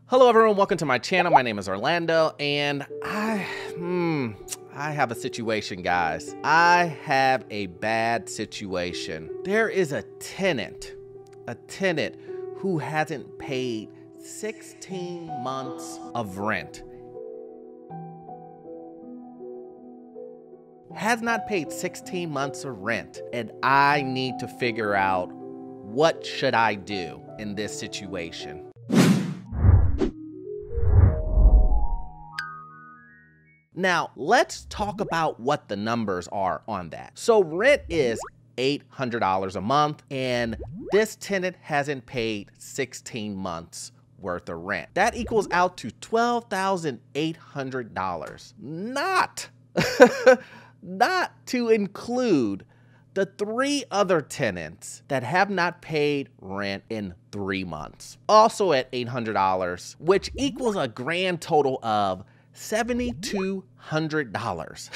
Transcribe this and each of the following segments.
Hello everyone, welcome to my channel. My name is Orlando and I have a situation, guys. I have a bad situation. There is a tenant who hasn't paid 16 months of rent. Has not paid 16 months of rent, and I need to figure out what should I do in this situation. Now, let's talk about what the numbers are on that. So rent is $800 a month, and this tenant hasn't paid 16 months worth of rent. That equals out to $12,800. Not to include the 3 other tenants that have not paid rent in 3 months. Also at $800, which equals a grand total of $7,200.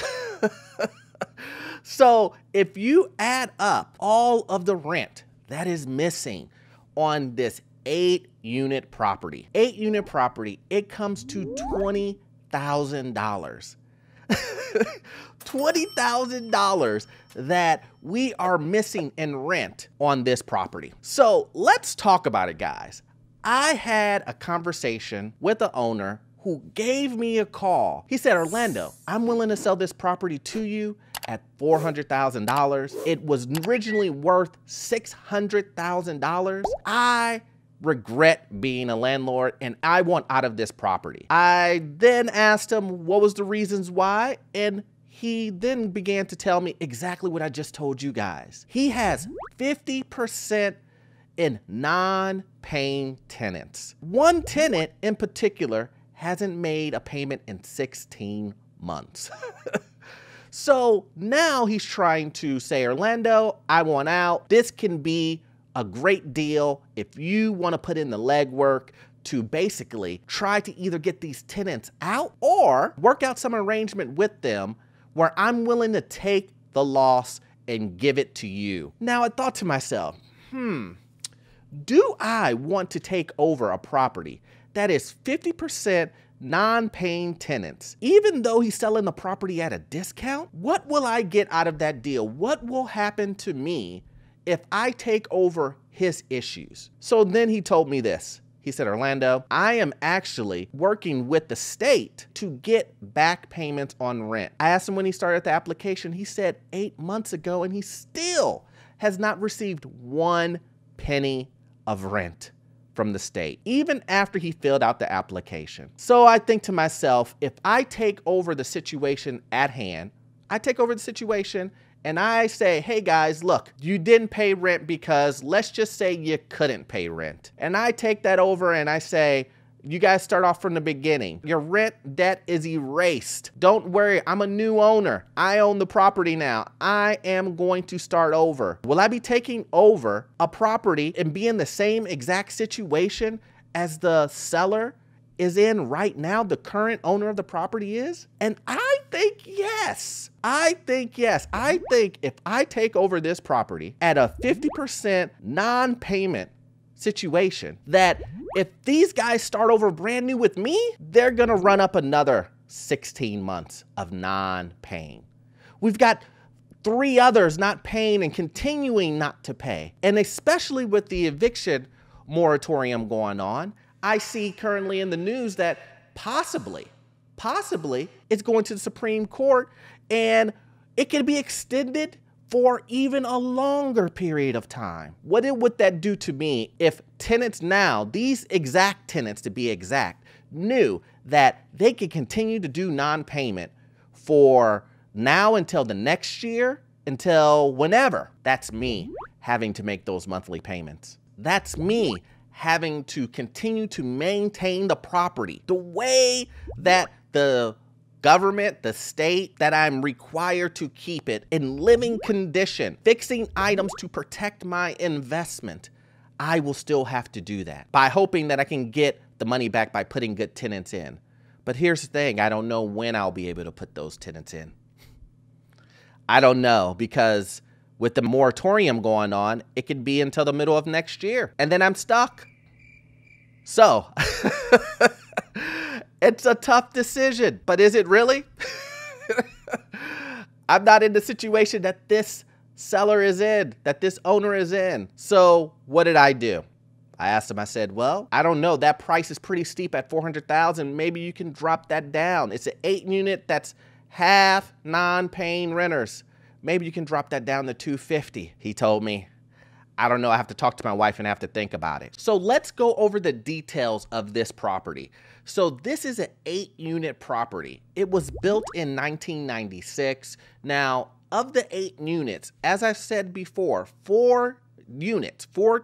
So if you add up all of the rent that is missing on this 8-unit property, it comes to $20,000. $20,000 that we are missing in rent on this property. So let's talk about it, guys. I had a conversation with the owner who gave me a call. He said, Orlando, I'm willing to sell this property to you at $400,000. It was originally worth $600,000. I regret being a landlord and I want out of this property. I then asked him what was the reasons why, and he then began to tell me exactly what I just told you guys. He has 50% in non-paying tenants. One tenant in particular hasn't made a payment in 16 months. So now he's trying to say, Orlando, I want out. This can be a great deal if you want to put in the legwork to basically try to either get these tenants out or work out some arrangement with them where I'm willing to take the loss and give it to you. Now I thought to myself, do I want to take over a property that is 50% non-paying tenants? Even though he's selling the property at a discount, what will I get out of that deal? What will happen to me if I take over his issues? So then he told me this. He said, Orlando, I am actually working with the state to get back payments on rent. I asked him when he started the application. He said 8 months ago, and he still has not received 1 penny of rent from the state, even after he filled out the application. So I think to myself, if I take over the situation at hand, and I say, hey guys, look, you didn't pay rent because let's just say you couldn't pay rent. And I take that over and I say, you guys start off from the beginning. Your rent debt is erased. Don't worry, I'm a new owner. I own the property now. I am going to start over. Will I be taking over a property and be in the same exact situation as the seller is in right now, the current owner of the property is? And I think yes. I think yes. I think if I take over this property at a 50% non-payment situation, that if these guys start over brand new with me, they're gonna run up another 16 months of non-paying. We've got 3 others not paying and continuing not to pay. And especially with the eviction moratorium going on, I see currently in the news that possibly it's going to the Supreme Court and it can be extended for even a longer period of time. What would that do to me if tenants now, these exact tenants to be exact, knew that they could continue to do non-payment for now until the next year, until whenever? That's me having to make those monthly payments. That's me having to continue to maintain the property the way that the government, the state, that I'm required to keep it in living condition, fixing items to protect my investment. I will still have to do that by hoping that I can get the money back by putting good tenants in. But here's the thing, I don't know when I'll be able to put those tenants in. I don't know, because with the moratorium going on, it could be until the middle of next year, and then I'm stuck. So it's a tough decision, but is it really? I'm not in the situation that this seller is in, that this owner is in. So what did I do? I asked him, I said, well, I don't know. That price is pretty steep at $400,000. Maybe you can drop that down. It's an 8-unit that's half non-paying renters. Maybe you can drop that down to $250. He told me, I don't know. I have to talk to my wife and have to think about it. So let's go over the details of this property. So this is an 8-unit property. It was built in 1996. Now, of the 8 units, as I said before, 4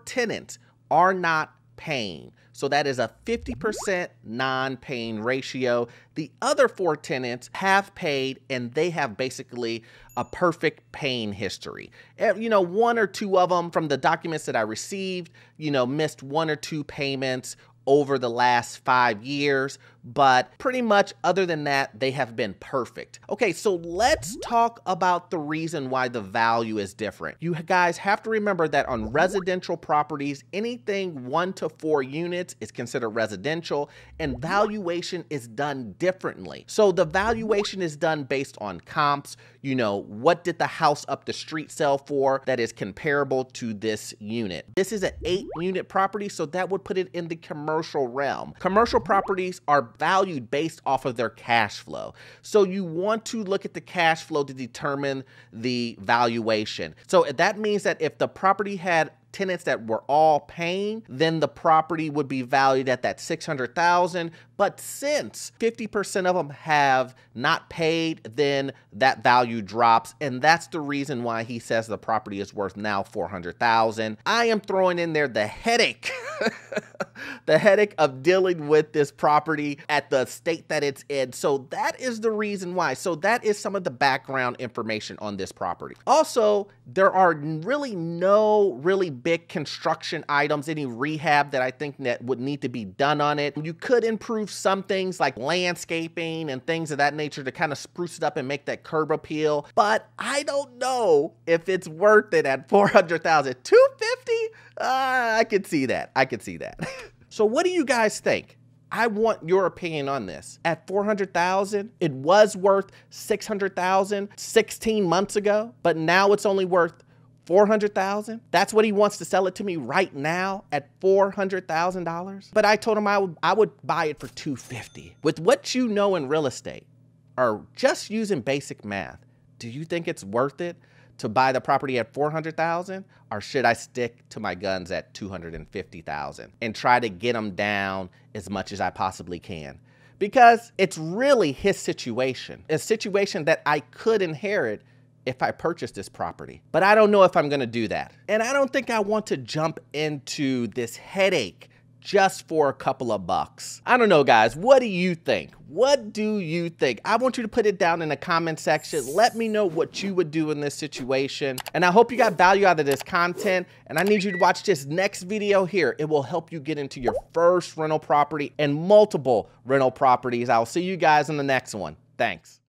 tenants are not paying. So that is a 50% non-paying ratio. The other 4 tenants have paid, and they have basically a perfect paying history. You know, 1 or 2 of them from the documents that I received, you know, missed 1 or 2 payments over the last 5 years, but pretty much other than that, they have been perfect. Okay, so let's talk about the reason why the value is different. You guys have to remember that on residential properties, anything 1 to 4 units is considered residential, and valuation is done differently. So the valuation is done based on comps. You know, what did the house up the street sell for that is comparable to this unit? This is an 8-unit property, so that would put it in the commercial realm. Commercial properties are valued based off of their cash flow. So you want to look at the cash flow to determine the valuation. So that means that if the property had tenants that were all paying, then the property would be valued at that $600,000. But since 50% of them have not paid, then that value drops. And that's the reason why he says the property is worth now $400,000. I am throwing in there the headache, the headache of dealing with this property at the state that it's in. So that is the reason why. So that is some of the background information on this property. Also, there are really no big construction items, any rehab that I think that would need to be done on it. You could improve some things like landscaping and things of that nature to kind of spruce it up and make that curb appeal, but I don't know if it's worth it at $400,000. $250? I could see that. I could see that. So what do you guys think? I want your opinion on this. At $400,000, it was worth $600,000 16 months ago, but now it's only worth $400,000. That's what he wants to sell it to me right now at $400,000. But I told him I would buy it for $250. With what you know in real estate, or just using basic math, do you think it's worth it to buy the property at $400,000, or should I stick to my guns at $250,000 and try to get them down as much as I possibly can? Because it's really his situation, a situation that I could inherit if I purchase this property. But I don't know if I'm gonna do that. And I don't think I want to jump into this headache just for a couple of bucks. I don't know, guys. What do you think? What do you think? I want you to put it down in the comment section. Let me know what you would do in this situation. And I hope you got value out of this content. And I need you to watch this next video here. It will help you get into your first rental property and multiple rental properties. I'll see you guys in the next one. Thanks.